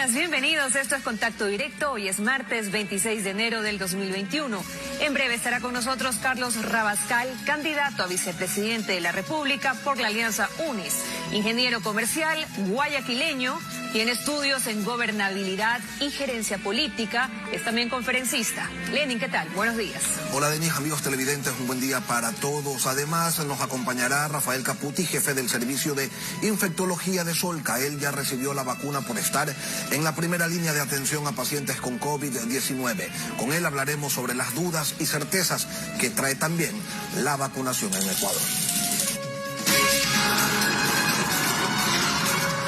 días, bienvenidos. Esto es Contacto Directo. Hoy es martes 26 de enero del 2021. En breve estará con nosotros Carlos Rabascal, candidato a vicepresidente de la República por la Alianza UNES, ingeniero comercial guayaquileño, tiene estudios en gobernabilidad y gerencia política, es también conferencista. Lenin, ¿qué tal? Buenos días. Hola Denis, amigos televidentes, un buen día para todos. Además nos acompañará Rafael Caputi, jefe del servicio de infectología de Solca. Él ya recibió la vacuna por estar en la primera línea de atención a pacientes con COVID-19. Con él hablaremos sobre las dudas y certezas que trae también la vacunación en Ecuador.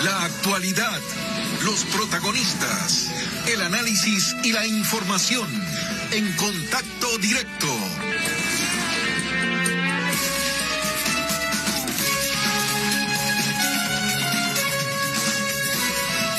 La actualidad, los protagonistas, el análisis y la información en Contacto Directo.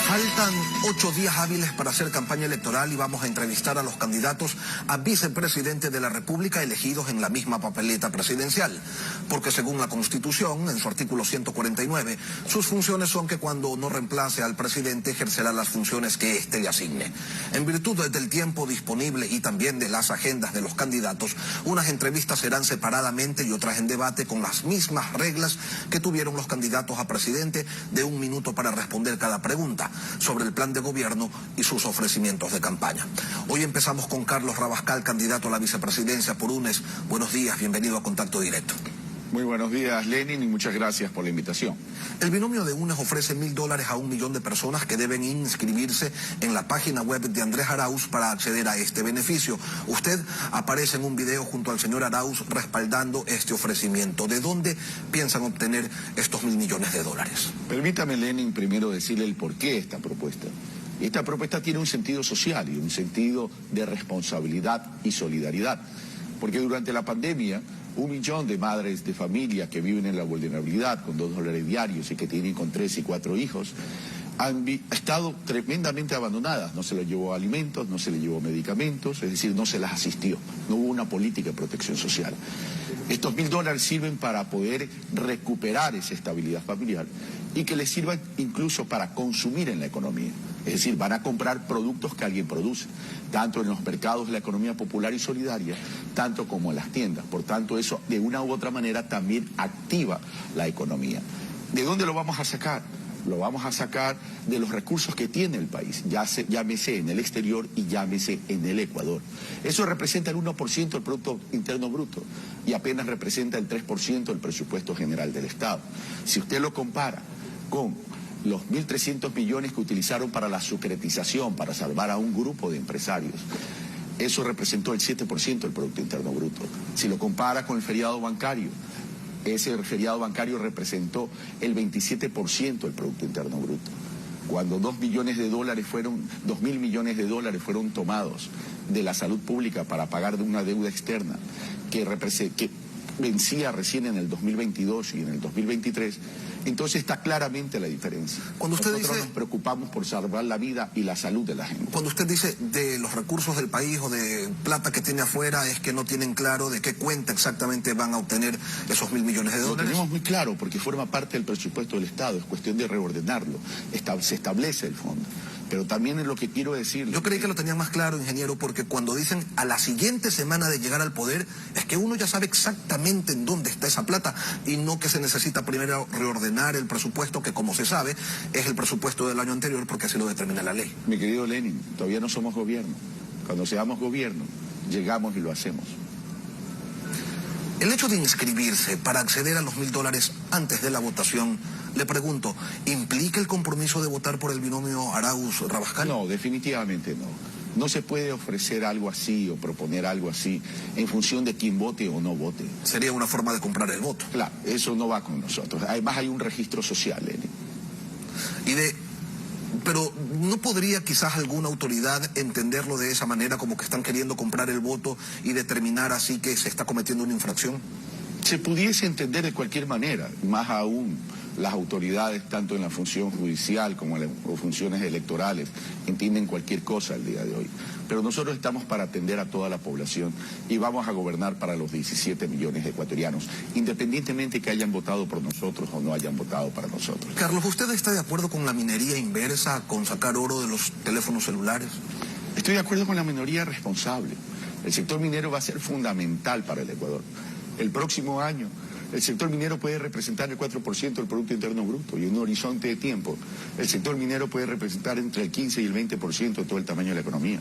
Faltan 8 días hábiles para hacer campaña electoral y vamos a entrevistar a los candidatos a vicepresidente de la República elegidos en la misma papeleta presidencial. Porque según la Constitución, en su artículo 149, sus funciones son que cuando no reemplace al presidente ejercerá las funciones que éste le asigne. En virtud del tiempo disponible y también de las agendas de los candidatos, unas entrevistas serán separadamente y otras en debate con las mismas reglas que tuvieron los candidatos a presidente, de 1 minuto para responder cada pregunta sobre el plan de gobierno y sus ofrecimientos de campaña. Hoy empezamos con Carlos Rabascal, candidato a la vicepresidencia por UNES. Buenos días, bienvenido a Contacto Directo. Muy buenos días, Lenin, y muchas gracias por la invitación. El binomio de UNES ofrece $1.000 a 1 millón de personas que deben inscribirse en la página web de Andrés Arauz para acceder a este beneficio. Usted aparece en un video junto al señor Arauz respaldando este ofrecimiento. ¿De dónde piensan obtener estos $1.000 millones? Permítame, Lenin, primero decirle el porqué de esta propuesta. Esta propuesta tiene un sentido social y un sentido de responsabilidad y solidaridad, porque durante la pandemia 1 millón de madres de familia que viven en la vulnerabilidad con $2 diarios y que tienen con 3 y 4 hijos han estado tremendamente abandonadas. No se les llevó alimentos, no se les llevó medicamentos, es decir, no se las asistió. No hubo una política de protección social. Estos $1.000 sirven para poder recuperar esa estabilidad familiar y que les sirvan incluso para consumir en la economía. Es decir, van a comprar productos que alguien produce, tanto en los mercados de la economía popular y solidaria, tanto como en las tiendas. Por tanto, eso de una u otra manera también activa la economía. ¿De dónde lo vamos a sacar? Lo vamos a sacar de los recursos que tiene el país, llámese en el exterior y llámese en el Ecuador. Eso representa el 1% del Producto Interno Bruto y apenas representa el 3% del presupuesto general del Estado. Si usted lo compara con los 1.300 millones que utilizaron para la securitización, para salvar a un grupo de empresarios, eso representó el 7% del Producto Interno Bruto. Si lo compara con el feriado bancario, ese feriado bancario representó el 27% del Producto Interno Bruto. Cuando $2.000 millones de dólares fueron tomados de la salud pública para pagar de una deuda externa que vencía recién en el 2022 y en el 2023, entonces está claramente la diferencia. Cuando usted Nosotros dice, nos preocupamos por salvar la vida y la salud de la gente. Cuando usted dice de los recursos del país o de plata que tiene afuera, es que no tienen claro de qué cuenta exactamente van a obtener esos $1.000 millones. Lo tenemos muy claro porque forma parte del presupuesto del Estado, es cuestión de reordenarlo, se establece el fondo. Pero también es lo que quiero decir. Yo creí que lo tenían más claro, ingeniero, porque cuando dicen a la siguiente semana de llegar al poder, es que uno ya sabe exactamente en dónde está esa plata y no que se necesita primero reordenar el presupuesto, que como se sabe es el presupuesto del año anterior porque así lo determina la ley. Mi querido Lenin, todavía no somos gobierno. Cuando seamos gobierno, llegamos y lo hacemos. El hecho de inscribirse para acceder a los $1.000 antes de la votación, le pregunto, ¿implica el compromiso de votar por el binomio Arauz-Rabascal? No, definitivamente no. No se puede ofrecer algo así o proponer algo así en función de quién vote o no vote. Sería una forma de comprar el voto. Claro, eso no va con nosotros. Además hay un registro social, Lenin. Pero ¿no podría quizás alguna autoridad entenderlo de esa manera, como que están queriendo comprar el voto y determinar así que se está cometiendo una infracción? Se pudiese entender de cualquier manera, más aún las autoridades, tanto en la función judicial como en las funciones electorales, entienden cualquier cosa el día de hoy. Pero nosotros estamos para atender a toda la población y vamos a gobernar para los 17 millones de ecuatorianos, independientemente que hayan votado por nosotros o no hayan votado para nosotros. Carlos, ¿usted está de acuerdo con la minería inversa, con sacar oro de los teléfonos celulares? Estoy de acuerdo con la minoría responsable. El sector minero va a ser fundamental para el Ecuador. El próximo año, el sector minero puede representar el 4% del Producto Interno Bruto y en un horizonte de tiempo, el sector minero puede representar entre el 15 y el 20% de todo el tamaño de la economía.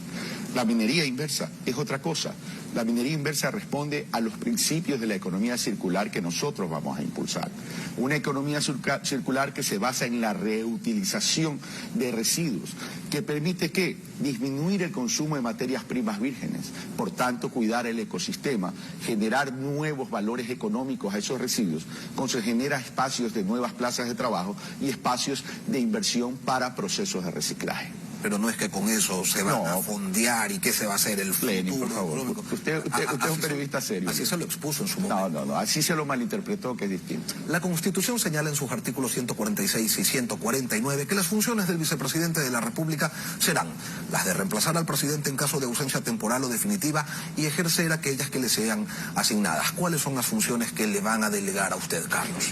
La minería inversa es otra cosa. La minería inversa responde a los principios de la economía circular que nosotros vamos a impulsar. Una economía circular que se basa en la reutilización de residuos, que permite que disminuir el consumo de materias primas vírgenes, por tanto cuidar el ecosistema, generar nuevos valores económicos a esos residuos, se genera espacios de nuevas plazas de trabajo y espacios de inversión para procesos de reciclaje. Pero no es que con eso se van a fondear y que se va a hacer el futuro. Lenin, por favor. Usted es un periodista serio. Así se lo expuso en su momento. No, así se lo malinterpretó, que es distinto. La Constitución señala en sus artículos 146 y 149 que las funciones del vicepresidente de la República serán las de reemplazar al presidente en caso de ausencia temporal o definitiva y ejercer aquellas que le sean asignadas. ¿Cuáles son las funciones que le van a delegar a usted, Carlos?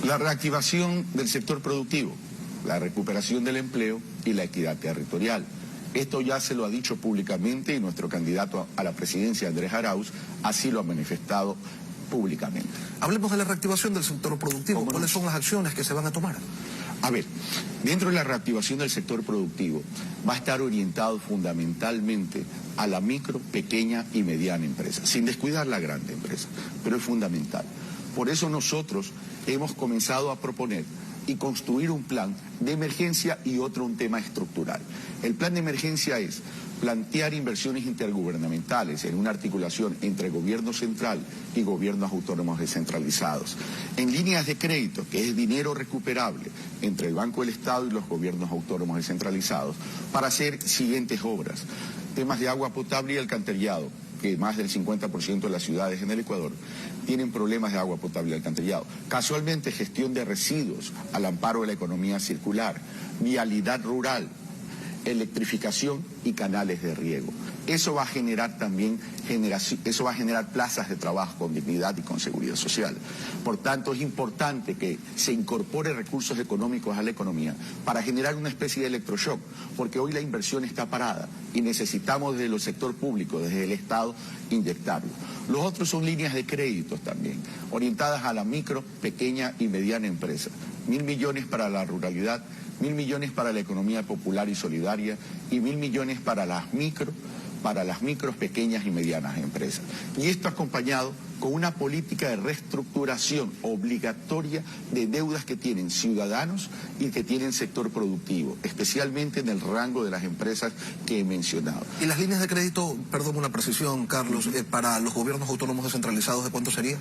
La reactivación del sector productivo, la recuperación del empleo y la equidad territorial. Esto ya se lo ha dicho públicamente y nuestro candidato a la presidencia, Andrés Arauz, así lo ha manifestado públicamente. Hablemos de la reactivación del sector productivo. ¿Cuáles son las acciones que se van a tomar? A ver, dentro de la reactivación del sector productivo va a estar orientado fundamentalmente a la micro, pequeña y mediana empresa, sin descuidar la grande empresa, pero es fundamental. Por eso nosotros hemos comenzado a proponer y construir un plan de emergencia y otro un tema estructural. El plan de emergencia es plantear inversiones intergubernamentales en una articulación entre gobierno central y gobiernos autónomos descentralizados, en líneas de crédito, que es dinero recuperable entre el Banco del Estado y los gobiernos autónomos descentralizados, para hacer siguientes obras: temas de agua potable y alcantarillado, que más del 50% de las ciudades en el Ecuador tienen problemas de agua potable y alcantarillado. Casualmente, gestión de residuos al amparo de la economía circular, vialidad rural, electrificación y canales de riego. Eso va a generar también plazas de trabajo con dignidad y con seguridad social. Por tanto, es importante que se incorpore recursos económicos a la economía para generar una especie de electroshock, porque hoy la inversión está parada y necesitamos desde el sector público, desde el Estado, inyectarlo. Los otros son líneas de créditos también, orientadas a la micro, pequeña y mediana empresa. 1.000 millones para la ruralidad, 1.000 millones para la economía popular y solidaria y 1.000 millones para las micros, pequeñas y medianas empresas. Y esto acompañado con una política de reestructuración obligatoria de deudas que tienen ciudadanos y que tienen sector productivo, especialmente en el rango de las empresas que he mencionado. ¿Y las líneas de crédito, perdón una precisión, Carlos, para los gobiernos autónomos descentralizados, de cuánto sería?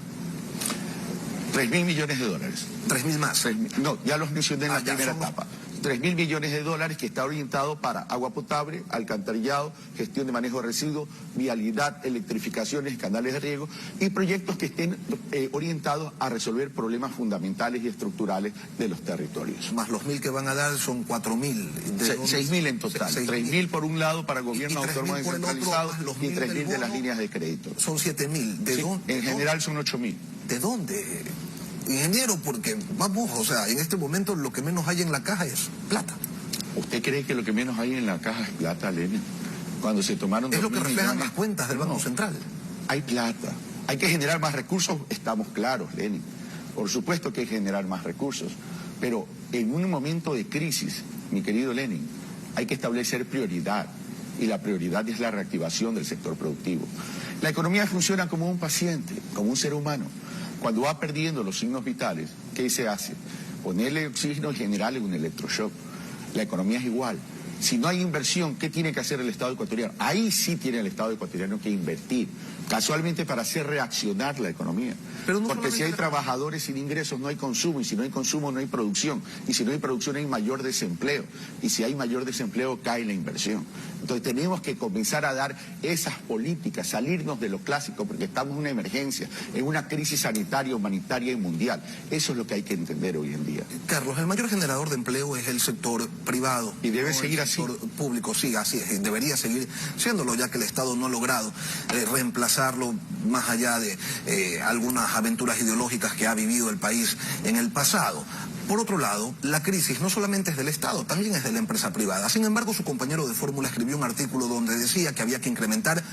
3.000 millones de dólares. 3.000 más. No, ya los mencioné en la primera etapa. 3.000 millones de dólares que está orientado para agua potable, alcantarillado, gestión de manejo de residuos, vialidad, electrificaciones, canales de riego y proyectos que estén orientados a resolver problemas fundamentales y estructurales de los territorios. Más los 1.000 que van a dar son 4.000. 6.000 en total. 6.000 por un lado para gobiernos autónomos descentralizados y 3.000 de las líneas de crédito. Son 7.000. ¿De dónde? En general son 8.000. ¿De dónde? Ingeniero, porque vamos, o sea, en este momento lo que menos hay en la caja es plata. ¿Usted cree que lo que menos hay en la caja es plata, Lenin? Cuando se tomaron... Es lo que reflejan las cuentas del Banco Central. Hay plata. Hay que generar más recursos, estamos claros, Lenin. Por supuesto que hay que generar más recursos, pero en un momento de crisis, mi querido Lenin, hay que establecer prioridad, y la prioridad es la reactivación del sector productivo. La economía funciona como un paciente, como un ser humano. Cuando va perdiendo los signos vitales, ¿qué se hace? Ponerle oxígeno y generarle un electroshock. La economía es igual. Si no hay inversión, ¿qué tiene que hacer el Estado ecuatoriano? Ahí sí tiene el Estado ecuatoriano que invertir, casualmente para hacer reaccionar la economía. Pero no, porque si hay trabajadores sin ingresos no hay consumo, y si no hay consumo no hay producción, y si no hay producción hay mayor desempleo, y si hay mayor desempleo cae la inversión. Entonces tenemos que comenzar a dar esas políticas, salirnos de lo clásico, porque estamos en una emergencia, en una crisis sanitaria, humanitaria y mundial. Eso es lo que hay que entender hoy en día. Carlos, el mayor generador de empleo es el sector privado. Y debe seguir así. El sector público, sí, así es. Debería seguir siéndolo, ya que el Estado no ha logrado reemplazarlo más allá de algunas aventuras ideológicas que ha vivido el país en el pasado. Por otro lado, la crisis no solamente es del Estado, también es de la empresa privada. Sin embargo, su compañero de fórmula escribió un artículo donde decía que había que incrementar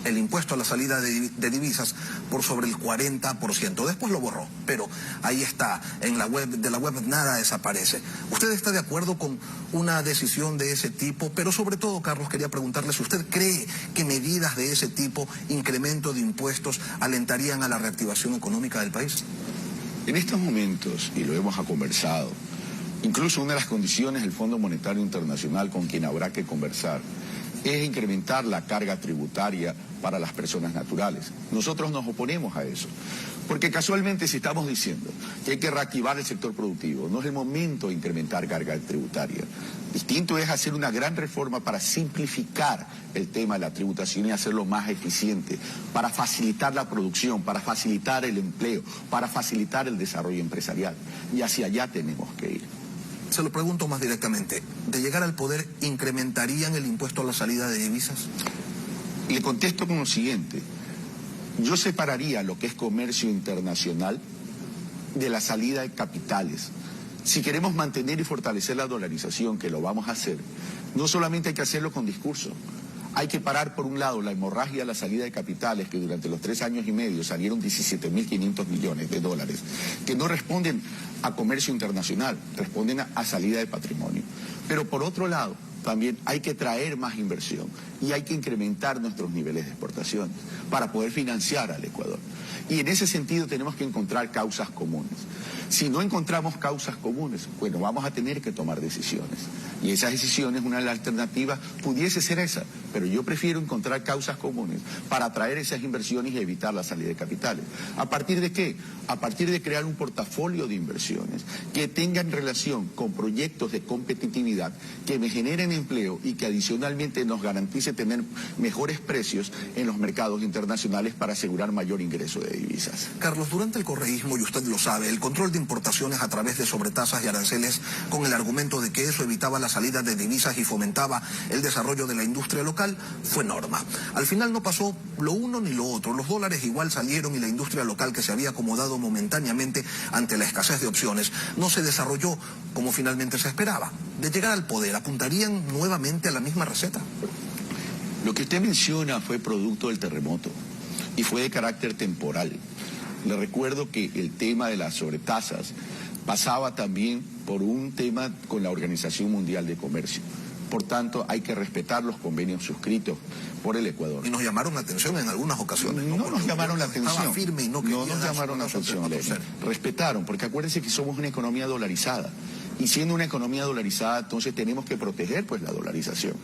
el impuesto a la salida de divisas por sobre el 40%. Después lo borró, pero ahí está, en la web, de la web nada desaparece. ¿Usted está de acuerdo con una decisión de ese tipo? Pero sobre todo, Carlos, quería preguntarle si usted cree que medidas de ese tipo, incremento de impuestos, alentarían a la reactivación económica del país. En estos momentos, y lo hemos conversado, incluso una de las condiciones del Fondo Monetario Internacional con quien habrá que conversar es incrementar la carga tributaria para las personas naturales. Nosotros nos oponemos a eso, porque casualmente si estamos diciendo que hay que reactivar el sector productivo, no es el momento de incrementar carga tributaria. Distinto es hacer una gran reforma para simplificar el tema de la tributación y hacerlo más eficiente, para facilitar la producción, para facilitar el empleo, para facilitar el desarrollo empresarial. Y hacia allá tenemos que ir. Se lo pregunto más directamente. ¿De llegar al poder, incrementarían el impuesto a la salida de divisas? Le contesto con lo siguiente. Yo separaría lo que es comercio internacional de la salida de capitales. Si queremos mantener y fortalecer la dolarización, que lo vamos a hacer, no solamente hay que hacerlo con discurso. Hay que parar, por un lado, la hemorragia a la salida de capitales, que durante los 3 años y medio salieron 17.500 millones de dólares, que no responden a comercio internacional, responden a salida de patrimonio. Pero por otro lado, también hay que traer más inversión y hay que incrementar nuestros niveles de exportaciones para poder financiar al Ecuador. Y en ese sentido tenemos que encontrar causas comunes. Si no encontramos causas comunes, bueno, vamos a tener que tomar decisiones. Y esas decisiones, una de las alternativas pudiese ser esa, pero yo prefiero encontrar causas comunes para atraer esas inversiones y evitar la salida de capitales. ¿A partir de qué? A partir de crear un portafolio de inversiones que tengan relación con proyectos de competitividad, que me generen empleo y que adicionalmente nos garantice tener mejores precios en los mercados internacionales para asegurar mayor ingreso de divisas. Carlos, durante el correísmo, y usted lo sabe, el control de importaciones a través de sobretasas y aranceles, con el argumento de que eso evitaba la salida de divisas y fomentaba el desarrollo de la industria local, fue norma. Al final no pasó lo uno ni lo otro. Los dólares igual salieron y la industria local, que se había acomodado momentáneamente ante la escasez de opciones, no se desarrolló como finalmente se esperaba. De llegar al poder, ¿apuntarían nuevamente a la misma receta? Lo que usted menciona fue producto del terremoto y fue de carácter temporal. Le recuerdo que el tema de las sobretasas pasaba también por un tema con la Organización Mundial de Comercio. Por tanto, hay que respetar los convenios suscritos por el Ecuador. Y nos llamaron la atención en algunas ocasiones. No nos llamaron la atención. Estaba firme y no nos llamaron la atención. Respetaron, porque acuérdense que somos una economía dolarizada. Y siendo una economía dolarizada, entonces tenemos que proteger pues la dolarización.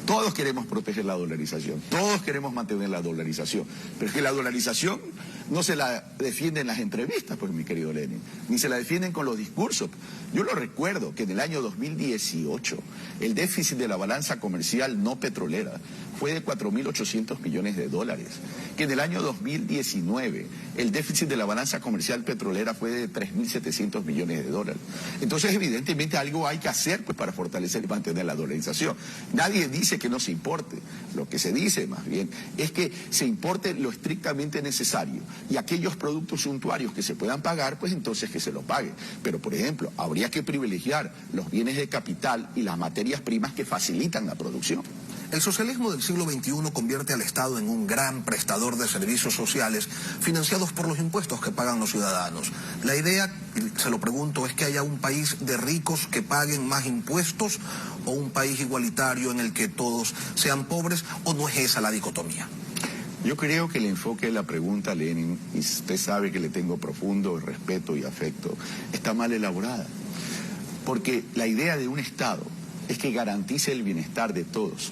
Todos queremos proteger la dolarización, todos queremos mantener la dolarización, pero es que la dolarización no se la defienden en las entrevistas, pues mi querido Lenin, ni se la defienden con los discursos. Yo lo recuerdo que en el año 2018 el déficit de la balanza comercial no petrolera fue de 4.800 millones de dólares, que en el año 2019 el déficit de la balanza comercial petrolera fue de 3.700 millones de dólares. Entonces evidentemente algo hay que hacer pues para fortalecer y mantener la dolarización. Nadie dice que no se importe, lo que se dice más bien es que se importe lo estrictamente necesario y aquellos productos suntuarios que se puedan pagar, pues entonces que se lo paguen. Pero por ejemplo, habría que privilegiar los bienes de capital y las materias primas que facilitan la producción. El socialismo del siglo XXI convierte al Estado en un gran prestador de servicios sociales financiados por los impuestos que pagan los ciudadanos. La idea, se lo pregunto, es que haya un país de ricos que paguen más impuestos o un país igualitario en el que todos sean pobres, ¿o no es esa la dicotomía? Yo creo que el enfoque de la pregunta, Lenin, y usted sabe que le tengo profundo respeto y afecto, está mal elaborada. Porque la idea de un Estado es que garantice el bienestar de todos.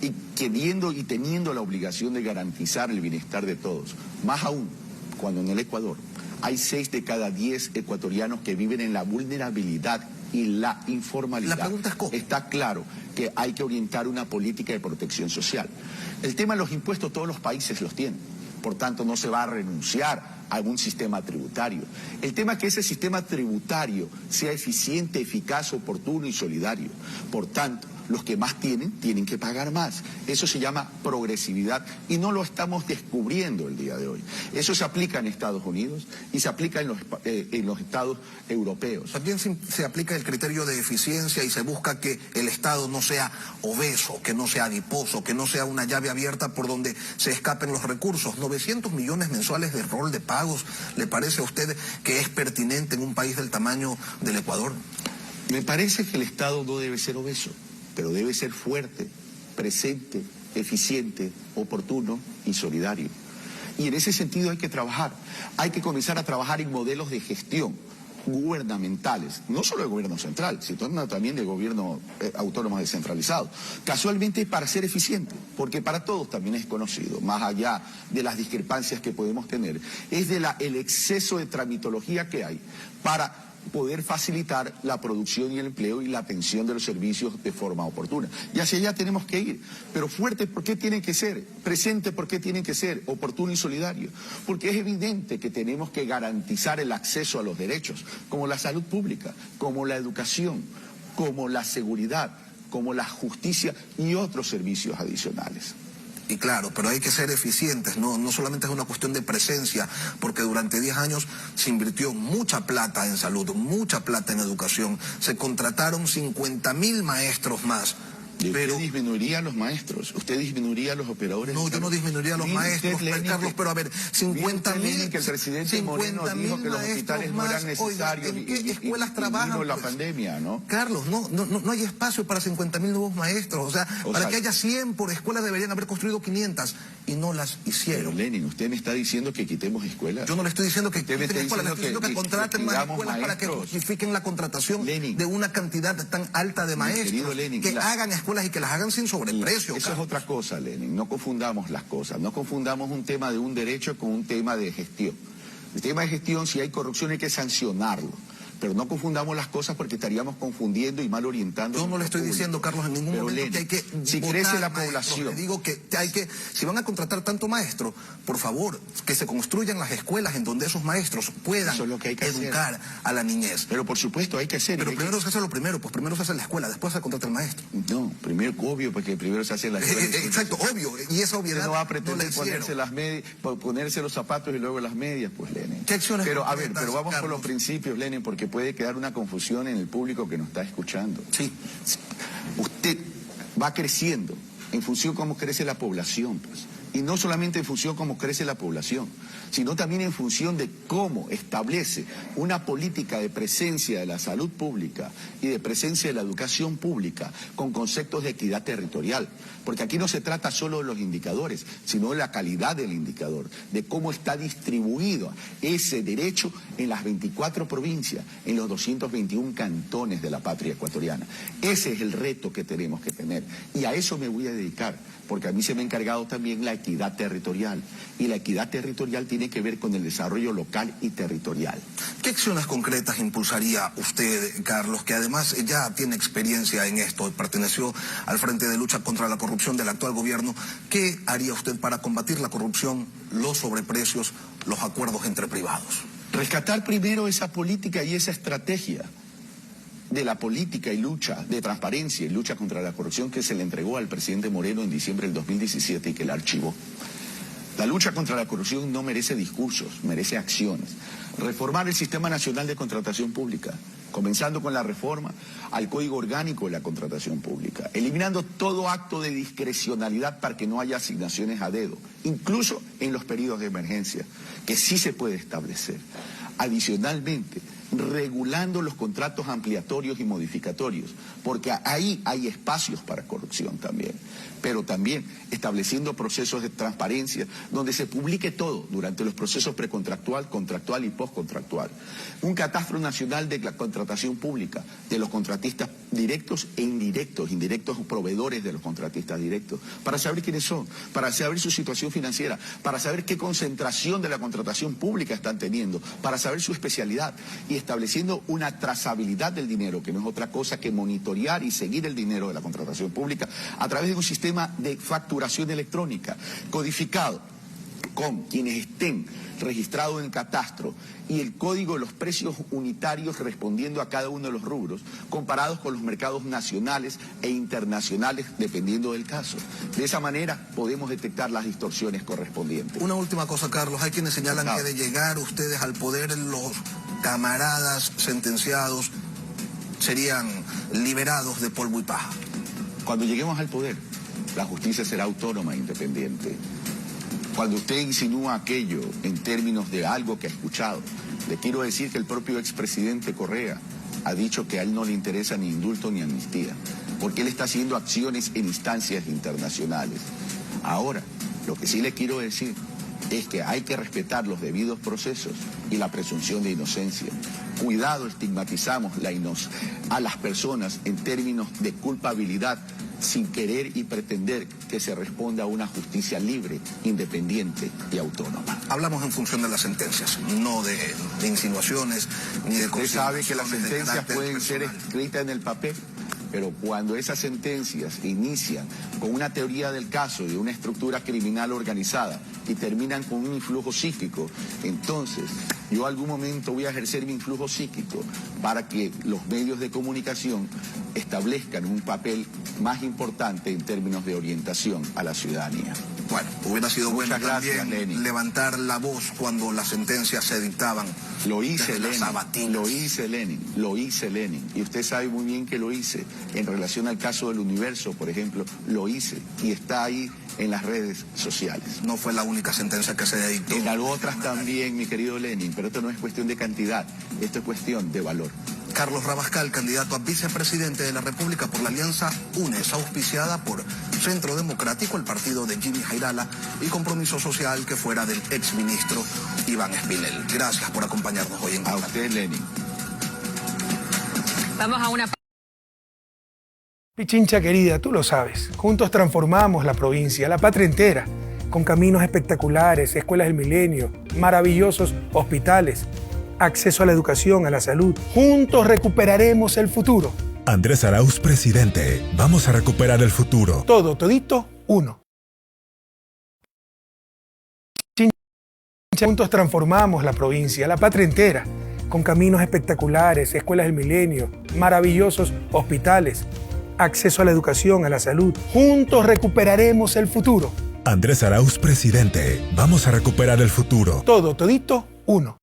Y queriendo y teniendo la obligación de garantizar el bienestar de todos, más aún cuando en el Ecuador hay 6 de cada 10 ecuatorianos que viven en la vulnerabilidad y la informalidad. La pregunta es ¿cómo? Está claro que hay que orientar una política de protección social. El tema de los impuestos todos los países los tienen, por tanto no se va a renunciar a algún sistema tributario. El tema es que ese sistema tributario sea eficiente, eficaz, oportuno y solidario. Por tanto, los que más tienen que pagar más. Eso se llama progresividad y no lo estamos descubriendo el día de hoy. Eso se aplica en Estados Unidos y se aplica en los estados europeos. También se aplica el criterio de eficiencia y se busca que el Estado no sea obeso, que no sea adiposo, que no sea una llave abierta por donde se escapen los recursos. 900 millones mensuales de rol de pagos, ¿le parece a usted que es pertinente en un país del tamaño del Ecuador? Me parece que el Estado no debe ser obeso, pero debe ser fuerte, presente, eficiente, oportuno y solidario. Y en ese sentido hay que trabajar. Hay que comenzar a trabajar en modelos de gestión gubernamentales, no solo del gobierno central, sino también del gobierno autónomo descentralizado. Casualmente para ser eficiente, porque para todos también es conocido, más allá de las discrepancias que podemos tener, es el exceso de tramitología que hay para poder facilitar la producción y el empleo y la atención de los servicios de forma oportuna. Y hacia allá tenemos que ir. Pero fuerte, ¿por qué tienen que ser? Presente, ¿por qué tienen que ser? Oportuno y solidario. Porque es evidente que tenemos que garantizar el acceso a los derechos, como la salud pública, como la educación, como la seguridad, como la justicia y otros servicios adicionales. Y claro, pero hay que ser eficientes, no solamente es una cuestión de presencia, porque durante 10 años se invirtió mucha plata en salud, mucha plata en educación, se contrataron 50.000 maestros más. Pero usted disminuiría a los maestros, usted disminuiría a los operadores. No, yo no disminuiría a los maestros, Carlos, pero a ver, 50.000 que el presidente Moreno dijo que los hospitales no eran necesarios. Oiga, ¿en qué escuelas trabajan? Vino la pandemia, ¿no? Carlos, no hay espacio para 50.000 nuevos maestros. O sea, para que haya 100 por escuela deberían haber construido 500 y no las hicieron. Pero Lenin, usted me está diciendo que quitemos escuelas. Yo no le estoy diciendo que quiten escuelas, le estoy diciendo que contraten más escuelas maestros para que justifiquen la contratación de una cantidad tan alta de maestros, que hagan escuelas y que las hagan sin sobreprecio. Eso es otra cosa, Lenin. No confundamos las cosas. No confundamos un tema de un derecho con un tema de gestión. El tema de gestión, si hay corrupción hay que sancionarlo. Pero no confundamos las cosas porque estaríamos confundiendo y mal orientando. Yo no le estoy diciendo, Carlos, en ningún momento que hay que si crece la población. Le digo que hay que, si van a contratar tanto maestro, por favor, que se construyan las escuelas en donde esos maestros puedan educar a la niñez. Pero por supuesto hay que hacer. Pero primero se hace lo primero, pues primero se hace la escuela, después se contrata el maestro. No, primero obvio, porque primero se hace la escuela. Exacto, obvio, y esa obviedad usted no va a pretender ponerse los zapatos y luego las medias, pues Lenin. ¿Qué acciones? Pero a ver, pero vamos por los principios, Lenin, porque puede quedar una confusión en el público que nos está escuchando. Sí. Usted va creciendo en función de cómo crece la población, pues. Y no solamente en función de cómo crece la población, sino también en función de cómo establece una política de presencia de la salud pública y de presencia de la educación pública con conceptos de equidad territorial. Porque aquí no se trata solo de los indicadores, sino de la calidad del indicador, de cómo está distribuido ese derecho en las 24 provincias, en los 221 cantones de la patria ecuatoriana. Ese es el reto que tenemos que tener y a eso me voy a dedicar, porque a mí se me ha encargado también la equidad territorial y la equidad territorial tiene que ver con el desarrollo local y territorial. ¿Qué acciones concretas impulsaría usted, Carlos, que además ya tiene experiencia en esto, perteneció al Frente de Lucha contra la Corrupción del actual gobierno? ¿Qué haría usted para combatir la corrupción, los sobreprecios, los acuerdos entre privados? Rescatar primero esa política y esa estrategia de la política y lucha de transparencia y lucha contra la corrupción que se le entregó al presidente Moreno en diciembre del 2017 y que la archivó. La lucha contra la corrupción no merece discursos, merece acciones. Reformar el Sistema Nacional de Contratación Pública, comenzando con la reforma al Código Orgánico de la Contratación Pública, eliminando todo acto de discrecionalidad para que no haya asignaciones a dedo, incluso en los periodos de emergencia, que sí se puede establecer. Adicionalmente, regulando los contratos ampliatorios y modificatorios, porque ahí hay espacios para corrupción también, pero también estableciendo procesos de transparencia donde se publique todo durante los procesos precontractual, contractual y postcontractual. Un catastro nacional de la contratación pública, de los contratistas directos e indirectos, indirectos proveedores de los contratistas directos, para saber quiénes son, para saber su situación financiera, para saber qué concentración de la contratación pública están teniendo, para saber su especialidad y estableciendo una trazabilidad del dinero, que no es otra cosa que monitorear y seguir el dinero de la contratación pública a través de un sistema de facturación electrónica codificado con quienes estén registrados en el catastro y el código de los precios unitarios respondiendo a cada uno de los rubros, comparados con los mercados nacionales e internacionales, dependiendo del caso. De esa manera podemos detectar las distorsiones correspondientes. Una última cosa, Carlos. Hay quienes señalan que de llegar ustedes al poder, los camaradas sentenciados serían liberados de polvo y paja. Cuando lleguemos al poder, la justicia será autónoma e independiente. Cuando usted insinúa aquello en términos de algo que ha escuchado, le quiero decir que el propio expresidente Correa ha dicho que a él no le interesa ni indulto ni amnistía, porque él está haciendo acciones en instancias internacionales. Ahora, lo que sí le quiero decir es que hay que respetar los debidos procesos y la presunción de inocencia. Cuidado, estigmatizamos a las personas en términos de culpabilidad sin querer y pretender que se responda a una justicia libre, independiente y autónoma. Hablamos en función de las sentencias, no de insinuaciones ni de cosas. Usted sabe que las sentencias pueden ser escritas en el papel, pero cuando esas sentencias inician con una teoría del caso y de una estructura criminal organizada y terminan con un influjo psíquico, entonces yo algún momento voy a ejercer mi influjo psíquico para que los medios de comunicación establezcan un papel más importante en términos de orientación a la ciudadanía. Bueno, hubiera sido bueno también Lenin, levantar la voz cuando las sentencias se dictaban. Lo hice, Lenin. Y usted sabe muy bien que lo hice. En relación al caso del Universo, por ejemplo, lo hice y está ahí en las redes sociales. No fue la única sentencia que se dictó. En las otras también, mi querido Lenin, pero esto no es cuestión de cantidad, esto es cuestión de valor. Carlos Rabascal, candidato a vicepresidente de la República por la Alianza UNES, auspiciada por Centro Democrático, el partido de Jimmy Jairala, y Compromiso Social, que fuera del exministro Iván Espinel. Gracias por acompañarnos hoy en Contacto. A usted, Lenin. Vamos a una... Pichincha querida, tú lo sabes, juntos transformamos la provincia, la patria entera, con caminos espectaculares, escuelas del milenio, maravillosos hospitales, acceso a la educación, a la salud. Juntos recuperaremos el futuro. Andrés Arauz, presidente. Vamos a recuperar el futuro. Todo, todito, uno. Juntos transformamos la provincia, la patria entera, con caminos espectaculares, escuelas del milenio, maravillosos hospitales, acceso a la educación, a la salud. Juntos recuperaremos el futuro. Andrés Arauz, presidente. Vamos a recuperar el futuro. Todo, todito, uno.